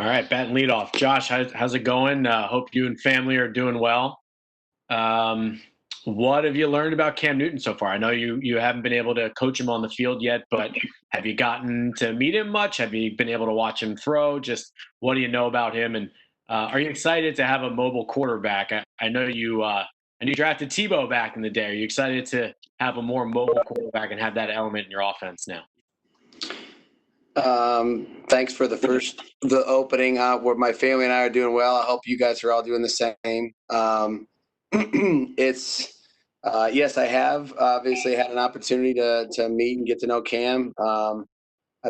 All right, bat and lead off. Josh, how's it going? Hope you and family are doing well. Um, what have you learned about Cam Newton so far? I know you haven't been able to coach him on the field yet, but have you gotten to meet him much? Have you been able to watch him throw? Just what do you know about him? And are you excited to have a mobile quarterback? I know you drafted Tebow back in the day. Are you excited to have a more mobile quarterback and have that element in your offense now? Thanks for the opening. Where my family and I are doing well. I hope you guys are all doing the same. Yes, I have obviously had an opportunity to meet and get to know Cam. I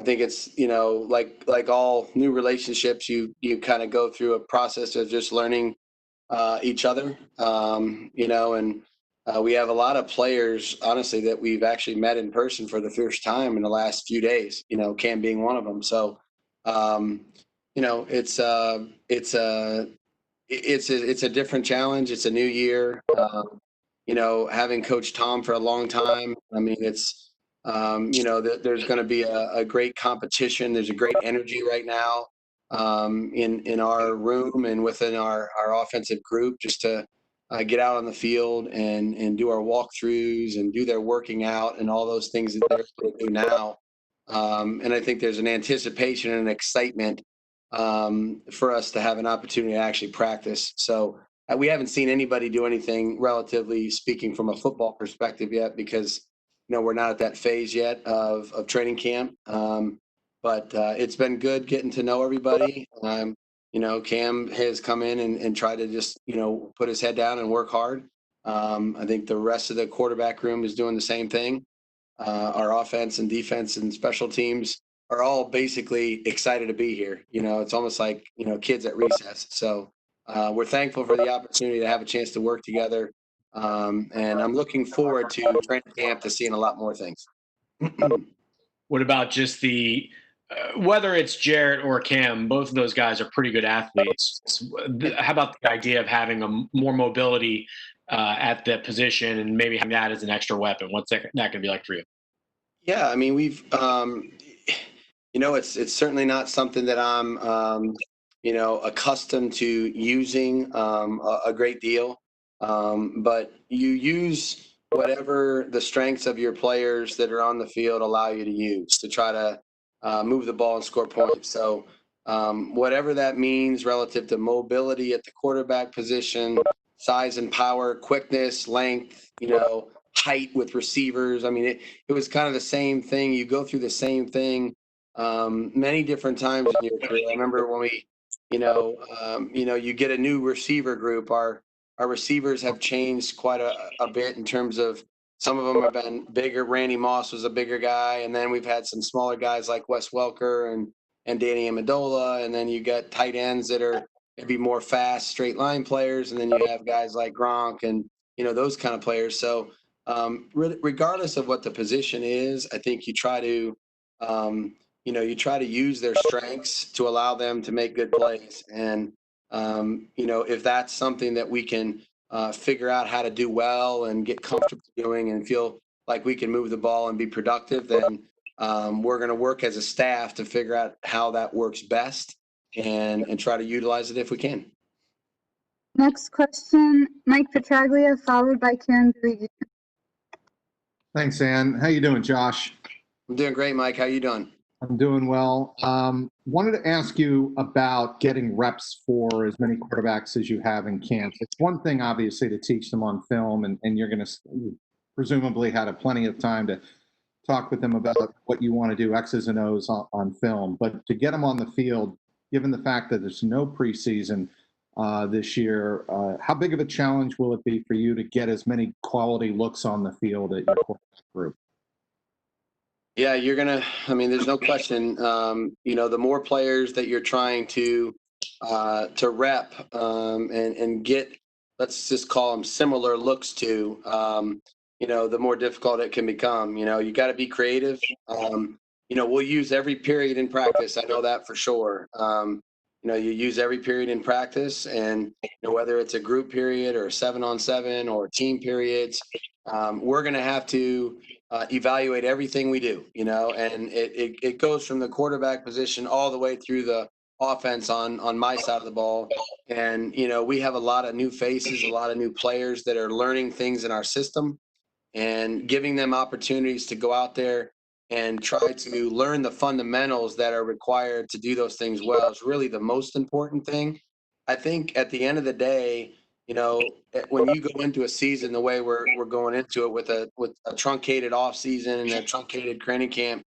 think it's like all new relationships, you kind of go through a process of just learning each other. And we have a lot of players, honestly, that we've actually met in person for the first time in the last few days. Cam being one of them. So, it's a different challenge. It's a new year. Having coached Tom for a long time, I mean, there's going to be a great competition. There's a great energy right now in our room and within our offensive group, just to get out on the field and do our walkthroughs and do their working out and all those things that they're going to do now. And I think there's an anticipation and an excitement for us to have an opportunity to actually practice. So we haven't seen anybody do anything, relatively speaking, from a football perspective yet, because we're not at that phase yet of training camp. But it's been good getting to know everybody. Cam has come in and tried to just put his head down and work hard. I think the rest of the quarterback room is doing the same thing. Our offense and defense and special teams are all basically excited to be here. It's almost like kids at recess. So we're thankful for the opportunity to have a chance to work together. And I'm looking forward to training camp to seeing a lot more things. What about just whether it's Jarrett or Cam, both of those guys are pretty good athletes. How about the idea of having a more mobility at the position and maybe having that as an extra weapon? What's that going to be like for you? Yeah, I mean, we've, it's certainly not something that I'm, accustomed to using a great deal. But you use whatever the strengths of your players that are on the field allow you to use to try to move the ball and score points. So whatever that means relative to mobility at the quarterback position, size and power, quickness, length, height with receivers. I mean, it was kind of the same thing. You go through the same thing many different times in your career. I remember when we, you get a new receiver group. Our receivers have changed quite a bit in terms of, some of them have been bigger. Randy Moss was a bigger guy, and then we've had some smaller guys like Wes Welker and Danny Amendola, and then you got tight ends that are maybe more fast, straight line players, and then you have guys like Gronk and those kind of players. So regardless of what the position is, I think you try to use their strengths to allow them to make good plays. And if that's something that we can figure out how to do well and get comfortable doing and feel like we can move the ball and be productive, then we're going to work as a staff to figure out how that works best and try to utilize it if we can. Next question, Mike Petraglia, followed by Karen Greedy. Thanks, Ann. How you doing, Josh? I'm doing great, Mike. How you doing? I'm doing well. Wanted to ask you about getting reps for as many quarterbacks as you have in camps. It's one thing, obviously, to teach them on film, and you're going to presumably had plenty of time to talk with them about what you want to do, X's and O's on film. But to get them on the field, given the fact that there's no preseason this year, how big of a challenge will it be for you to get as many quality looks on the field at your quarterback group? Yeah, there's no question. The more players that you're trying to rep and get, let's just call them similar looks to, the more difficult it can become. You got to be creative. We'll use every period in practice. I know that for sure. You use every period in practice, and whether it's a group period or a 7-on-7 or team periods, we're going to have to evaluate everything we do, and it goes from the quarterback position all the way through the offense on my side of the ball. And, we have a lot of new faces, a lot of new players that are learning things in our system, and giving them opportunities to go out there and try to learn the fundamentals that are required to do those things well is really the most important thing. I think at the end of the day, when you go into a season the way we're going into it with a truncated off season and a truncated training camp,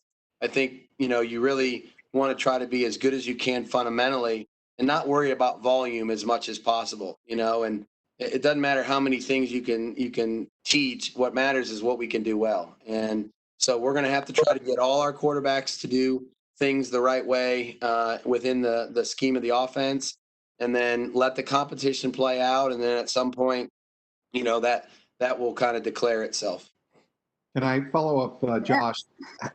I think, you really want to try to be as good as you can fundamentally and not worry about volume as much as possible, and it doesn't matter how many things you can teach. What matters is what we can do well. And so we're going to have to try to get all our quarterbacks to do things the right way within the scheme of the offense, and then let the competition play out. And then at some point, that will kind of declare itself. Can I follow up, Josh? Can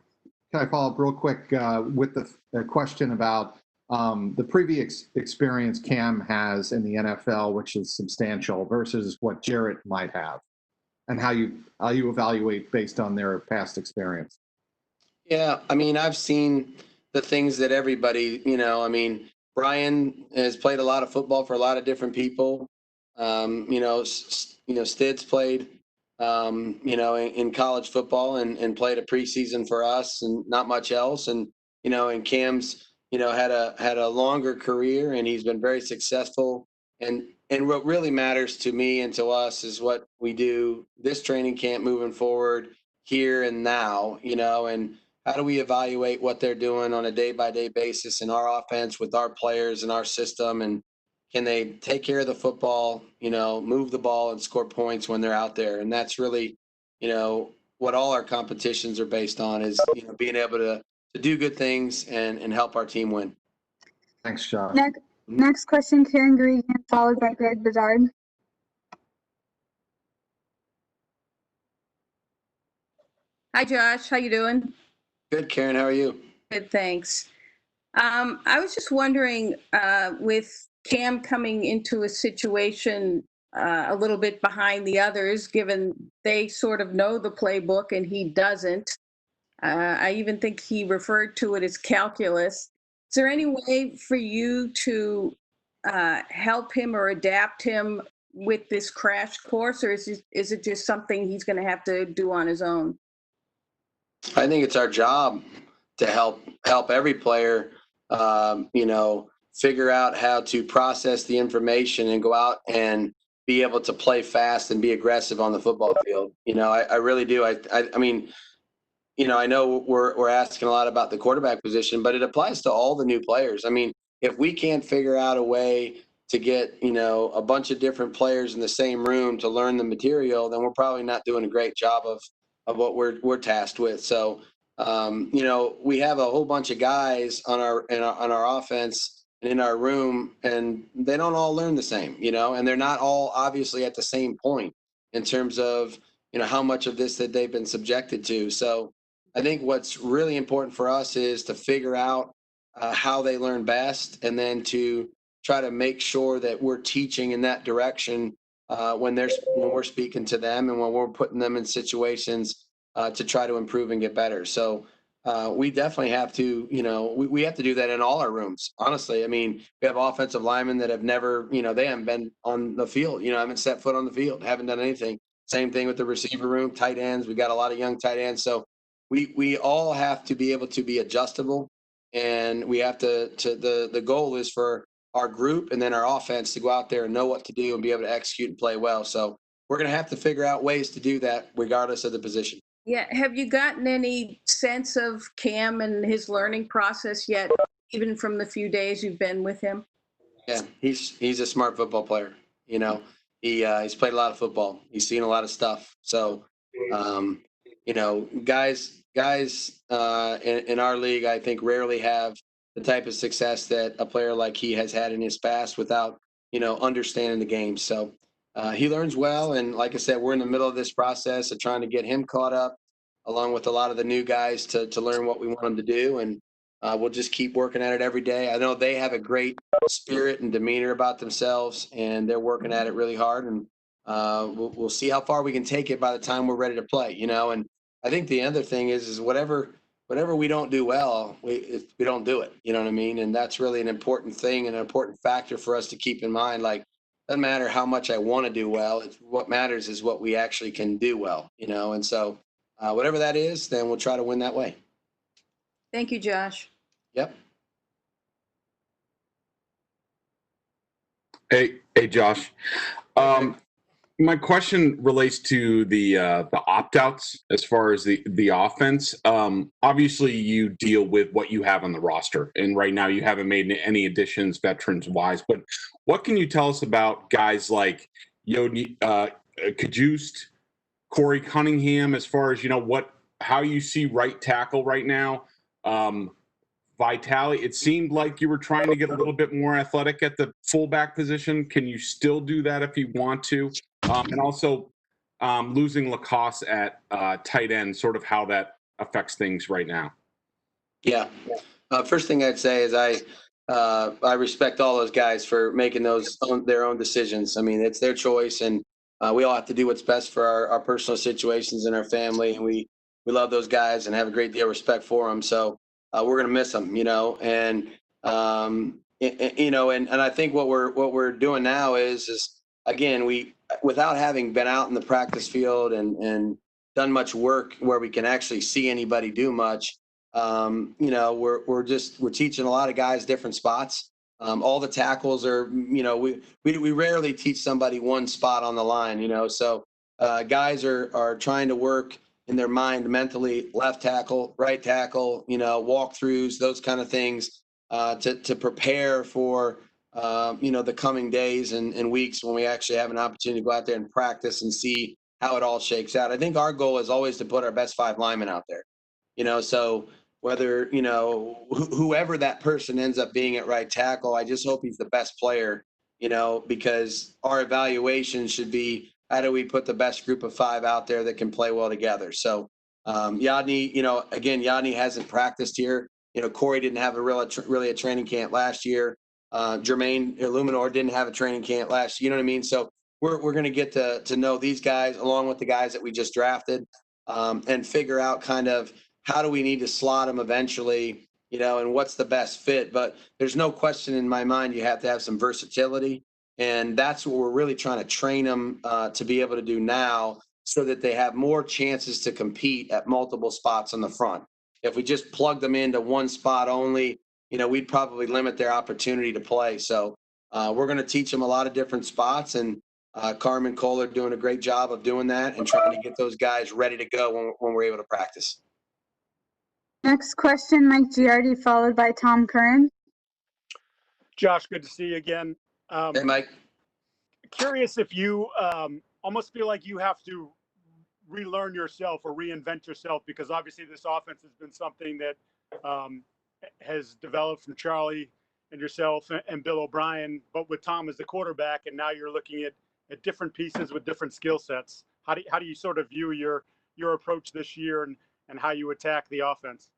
I follow up real quick with the question about the previous experience Cam has in the NFL, which is substantial, versus what Jarrett might have, and how you evaluate based on their past experience? Yeah, I mean, I've seen the things that everybody, Brian has played a lot of football for a lot of different people. Stid's played, in college football and played a preseason for us and not much else. And Cam's, had a longer career, and he's been very successful. And what really matters to me and to us is what we do this training camp moving forward here and now, and how do we evaluate what they're doing on a day-by-day basis in our offense with our players and our system, and can they take care of the football, move the ball and score points when they're out there? And that's really, what all our competitions are based on is, being able to do good things and help our team win. Thanks, Josh. Next question, Karen Gregan, followed by Greg Bedard. Hi, Josh. How you doing? Good, Karen. How are you? Good, thanks. I was just wondering, with Cam coming into a situation a little bit behind the others, given they sort of know the playbook and he doesn't. I even think he referred to it as calculus. Is there any way for you to help him or adapt him with this crash course, or is it just something he's going to have to do on his own? I think it's our job to help every player, figure out how to process the information and go out and be able to play fast and be aggressive on the football field. I really do. I mean, I know we're asking a lot about the quarterback position, but it applies to all the new players. I mean, if we can't figure out a way to get, a bunch of different players in the same room to learn the material, then we're probably not doing a great job of what we're tasked with. So, we have a whole bunch of guys on our offense and in our room, and they don't all learn the same, and they're not all obviously at the same point in terms of, how much of this that they've been subjected to. So I think what's really important for us is to figure out how they learn best, and then to try to make sure that we're teaching in that direction when we're speaking to them and when we're putting them in situations to try to improve and get better. So we definitely have to, we have to do that in all our rooms. Honestly, I mean, we have offensive linemen that have never, they haven't been on the field, haven't set foot on the field, haven't done anything. Same thing with the receiver room, tight ends. We got a lot of young tight ends. So we all have to be able to be adjustable, and we have to the goal is for our group and then our offense to go out there and know what to do and be able to execute and play well. So we're going to have to figure out ways to do that regardless of the position. Yeah. Have you gotten any sense of Cam and his learning process yet, even from the few days you've been with him? Yeah, he's a smart football player. He's played a lot of football. He's seen a lot of stuff. So, guys in our league, I think, rarely have the type of success that a player like he has had in his past without, understanding the game. So he learns well. And like I said, we're in the middle of this process of trying to get him caught up along with a lot of the new guys to learn what we want them to do. And we'll just keep working at it every day. I know they have a great spirit and demeanor about themselves, and they're working at it really hard. And we'll see how far we can take it by the time we're ready to play, And I think the other thing is whatever whatever we don't do well, we don't do it. You know what I mean? And that's really an important thing and an important factor for us to keep in mind. Like, doesn't matter how much I want to do well. What matters is what we actually can do well, you know? And so whatever that is, then we'll try to win that way. Thank you, Josh. Yep. Hey, Josh. My question relates to the opt-outs as far as the offense. Obviously, you deal with what you have on the roster, and right now you haven't made any additions, veterans-wise. But what can you tell us about guys like Yodi, Kajust, Corey Cunningham, as far as how you see right tackle right now? Vitale, it seemed like you were trying to get a little bit more athletic at the fullback position. Can you still do that if you want to? And also losing Lacoste at tight end, sort of how that affects things right now. Yeah. First thing I'd say is I respect all those guys for making their own decisions. I mean, it's their choice, and we all have to do what's best for our personal situations and our family. And we love those guys and have a great deal of respect for them. So we're going to miss them, and I think what we're doing now is again, without having been out in the practice field and done much work where we can actually see anybody do much. We're teaching a lot of guys different spots. All the tackles are, we rarely teach somebody one spot on the line, so guys are trying to work in their mind mentally, left tackle, right tackle, walkthroughs, those kind of things to prepare for, the coming days and weeks when we actually have an opportunity to go out there and practice and see how it all shakes out. I think our goal is always to put our best 5 linemen out there, so whether, whoever that person ends up being at right tackle, I just hope he's the best player, because our evaluation should be, how do we put the best group of 5 out there that can play well together? So Yadni, Yadni hasn't practiced here. Corey didn't have really a training camp last year. Jermaine Illuminor didn't have a training camp last year. You know what I mean? So we're going to get to know these guys along with the guys that we just drafted and figure out kind of how do we need to slot them eventually, and what's the best fit. But there's no question in my mind you have to have some versatility. And that's what we're really trying to train them to be able to do now so that they have more chances to compete at multiple spots on the front. If we just plug them into one spot only, we'd probably limit their opportunity to play. So we're going to teach them a lot of different spots, and Carmen Cole are doing a great job of doing that and trying to get those guys ready to go when we're able to practice. Next question, Mike Giardi, followed by Tom Curran. Josh, good to see you again. Hey, Mike. Curious if you almost feel like you have to relearn yourself or reinvent yourself, because obviously this offense has been something that has developed from Charlie and yourself and Bill O'Brien, but with Tom as the quarterback, and now you're looking at different pieces with different skill sets. How do you sort of view your approach this year and how you attack the offense?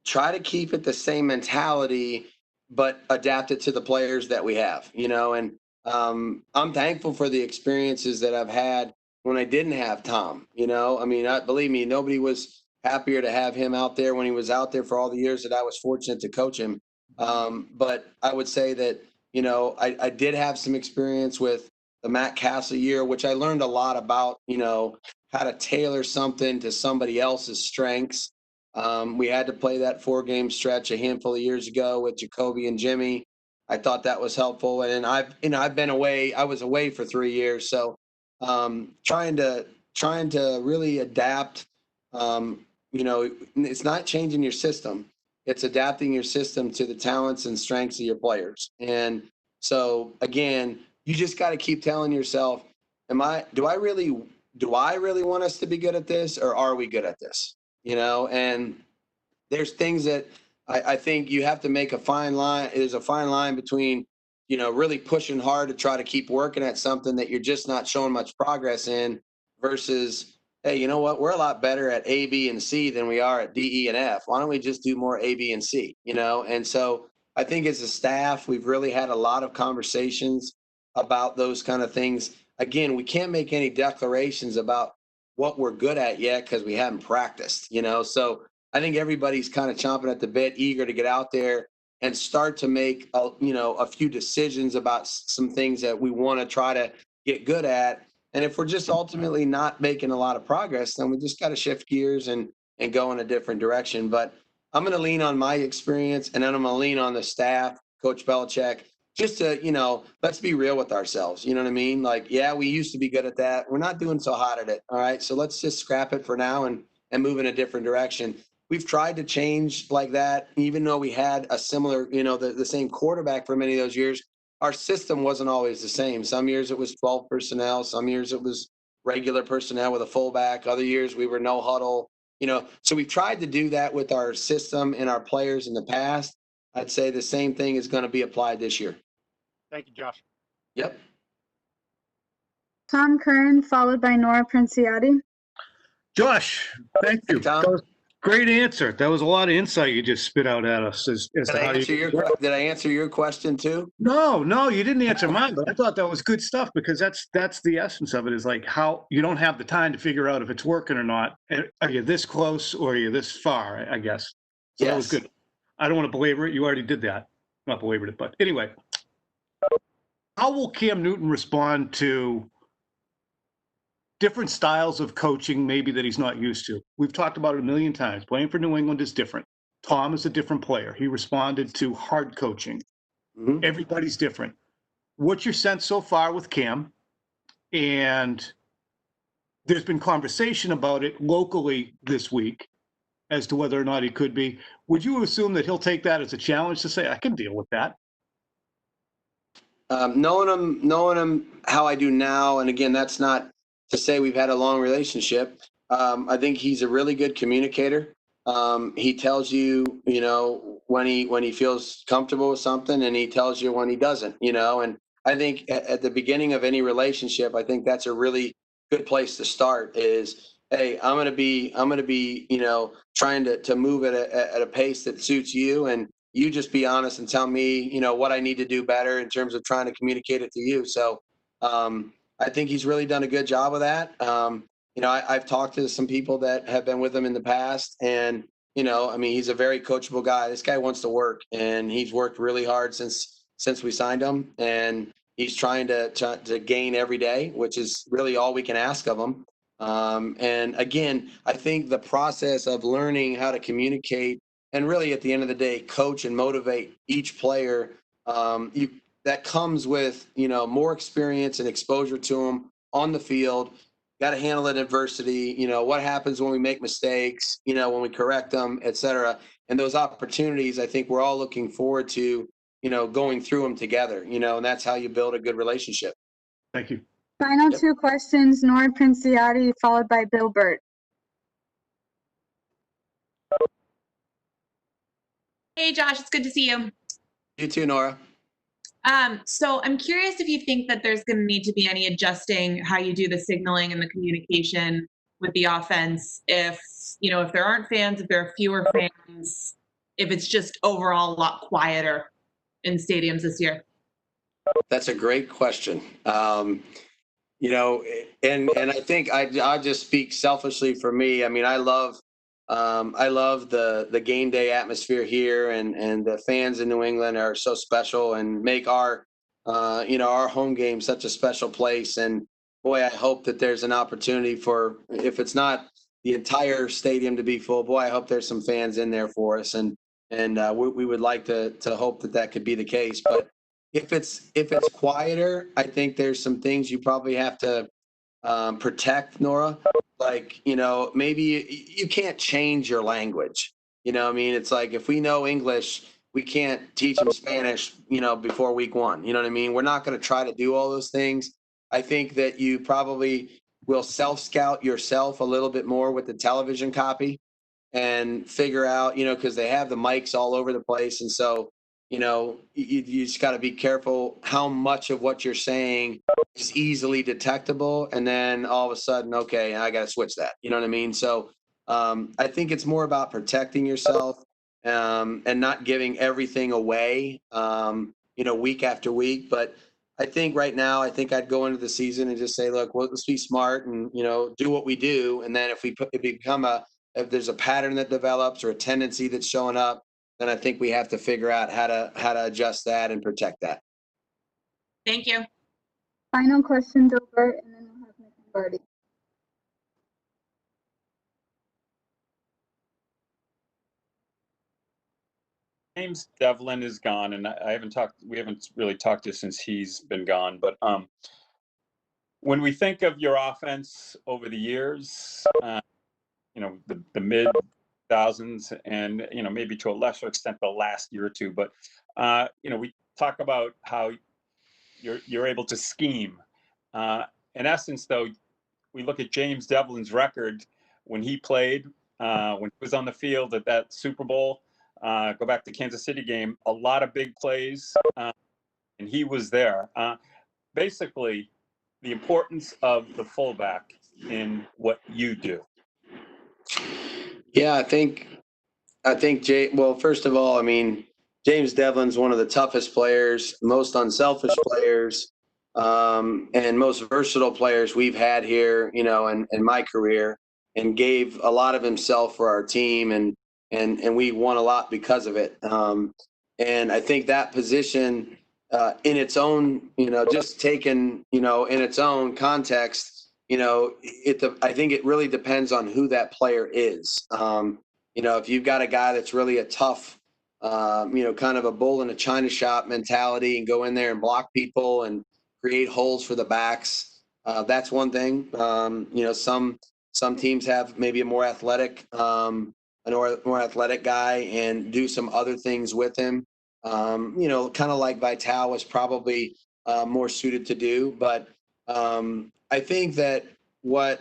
Try to keep it the same mentality, but adapt it to the players that we have, and I'm thankful for the experiences that I've had when I didn't have Tom, believe me, nobody was happier to have him out there when he was out there for all the years that I was fortunate to coach him. But I would say that, I did have some experience with the Matt Castle year, which I learned a lot about, how to tailor something to somebody else's strengths. We had to play that 4-game stretch a handful of years ago with Jacoby and Jimmy. I thought that was helpful. And I've been away. I was away for 3 years. So trying to really adapt, it's not changing your system. It's adapting your system to the talents and strengths of your players. And so again, you just got to keep telling yourself, do I really want us to be good at this, or are we good at this? And there's things that I think you have to make a fine line. There's a fine line between, really pushing hard to try to keep working at something that you're just not showing much progress in versus, hey, you know what? We're a lot better at A, B, and C than we are at D, E, and F. Why don't we just do more A, B, and C, And so I think as a staff, we've really had a lot of conversations about those kind of things. Again, we can't make any declarations about what we're good at yet because we haven't practiced, So I think everybody's kind of chomping at the bit, eager to get out there and start to make, a few decisions about some things that we want to try to get good at. And if we're just ultimately not making a lot of progress, then we just got to shift gears and go in a different direction. But I'm going to lean on my experience, and then I'm going to lean on the staff, Coach Belichick, just to, let's be real with ourselves. You know what I mean? Like, yeah, we used to be good at that. We're not doing so hot at it. All right. So let's just scrap it for now and move in a different direction. We've tried to change like that, even though we had a similar, the same quarterback for many of those years. Our system wasn't always the same. Some years it was 12 personnel. Some years it was regular personnel with a fullback. Other years we were no huddle. So we've tried to do that with our system and our players in the past. I'd say the same thing is going to be applied this year. Thank you, Josh. Yep. Tom Curran, followed by Nora Princiotti. Josh, thank you. Tom? That was a great answer. That was a lot of insight you just spit out at us. Did I answer your question too? No, you didn't answer mine, but I thought that was good stuff because that's the essence of it, is like how you don't have the time to figure out if it's working or not. Are you this close or are you this far, I guess. So That was good. I don't want to belabor it. You already did that. Not belabored it, but anyway. How will Cam Newton respond to different styles of coaching maybe that he's not used to? We've talked about it a million times. Playing for New England is different. Tom is a different player. He responded to hard coaching. Mm-hmm. Everybody's different. What's your sense so far with Cam? And there's been conversation about it locally this week as to whether or not he could be. Would you assume that he'll take that as a challenge to say, I can deal with that? Knowing him how I do now, and again, that's not to say we've had a long relationship. I think he's a really good communicator. He tells you, when he feels comfortable with something, and he tells you when he doesn't, And I think at the beginning of any relationship, I think that's a really good place to start. Is, hey, I'm gonna be, trying to move at a pace that suits you, and you just be honest and tell me, what I need to do better in terms of trying to communicate it to you. So I think he's really done a good job of that. I've talked to some people that have been with him in the past, and he's a very coachable guy. This guy wants to work, and he's worked really hard since we signed him, and he's trying to gain every day, which is really all we can ask of him. And again, I think the process of learning how to communicate and really at the end of the day, coach and motivate each player, that comes with, more experience and exposure to them on the field. Got to handle that adversity. What happens when we make mistakes, when we correct them, et cetera. And those opportunities, I think we're all looking forward to, going through them together, and that's how you build a good relationship. Thank you. Final two questions, Nora Princiotti, followed by Bill Burt. Hey, Josh, it's good to see you. You too, Nora. So I'm curious if you think that there's going to need to be any adjusting how you do the signaling and the communication with the offense. If there aren't fans, if there are fewer fans, if it's just overall a lot quieter in stadiums this year. That's a great question. And I think I just speak selfishly for me. I mean, I love the game day atmosphere here, and the fans in New England are so special and make our home game such a special place. And boy, I hope that there's an opportunity for, if it's not the entire stadium to be full, boy, I hope there's some fans in there for us. And we would like to hope that could be the case. But if it's quieter, I think there's some things you probably have to protect, Nora. Like, maybe you can't change your language. It's like, if we know English, we can't teach them Spanish, before week 1. You know what I mean? We're not going to try to do all those things. I think that you probably will self-scout yourself a little bit more with the television copy and figure out, because they have the mics all over the place. And so, you just got to be careful how much of what you're saying is easily detectable. And then all of a sudden, okay, I got to switch that. You know what I mean? So I think it's more about protecting yourself and not giving everything away, week after week. But I think right now, I think I'd go into the season and just say, look, well, let's be smart and, do what we do. And then if there's a pattern that develops or a tendency that's showing up, then I think we have to figure out how to adjust that and protect that. Thank you. Final question, Gilbert, and then we'll have Nick Lombardi. James Devlin is gone, and we haven't really talked to since he's been gone. But when we think of your offense over the years, the mid thousands, and maybe to a lesser extent the last year or two, but we talk about how you're able to scheme. In essence, though, we look at James Devlin's record when he played, when he was on the field at that Super Bowl. Go back to Kansas City game, a lot of big plays, and he was there. Basically, the importance of the fullback in what you do. Yeah, I think first of all, James Devlin's one of the toughest players, most unselfish players, and most versatile players we've had here, in my career, and gave a lot of himself for our team, and we won a lot because of it. And I think that position, in its own, just taken, in its own context, I think it really depends on who that player is. If you've got a guy that's really a tough, kind of a bull in a china shop mentality and go in there and block people and create holes for the backs, that's one thing. Some teams have maybe a more athletic, more athletic guy and do some other things with him. Kind of like Vital was probably more suited to do. But I think that what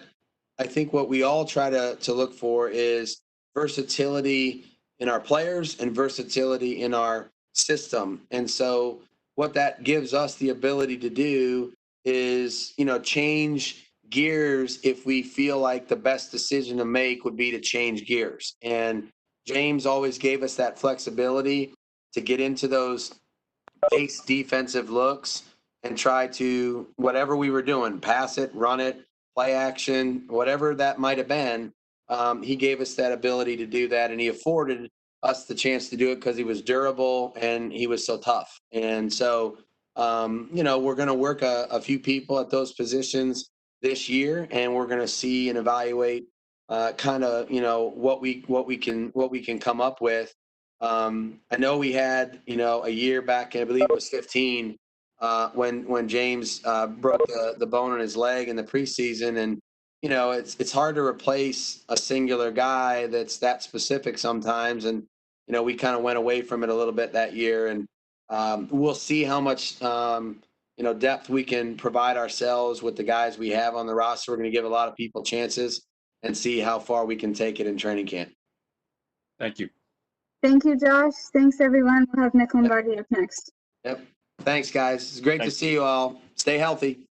we all try to look for is versatility in our players and versatility in our system. And so what that gives us the ability to do is, change gears if we feel like the best decision to make would be to change gears. And James always gave us that flexibility to get into those base defensive looks and try to, whatever we were doing, pass it, run it, play action, whatever that might have been, he gave us that ability to do that, and he afforded us the chance to do it because he was durable and he was so tough. And so, we're going to work a few people at those positions this year, and we're going to see and evaluate kind of, what we can come up with. I know we had, a year back, I believe it was 15, when James broke the bone in his leg in the preseason, and it's hard to replace a singular guy that's that specific sometimes, and we kind of went away from it a little bit that year, and we'll see how much depth we can provide ourselves with the guys we have on the roster. We're going to give a lot of people chances and see how far we can take it in training camp. Thank you. Thank you, Josh. Thanks, everyone. We'll have Nick Lombardi up next. Yep. Thanks, guys. It's great to see you all. Stay healthy.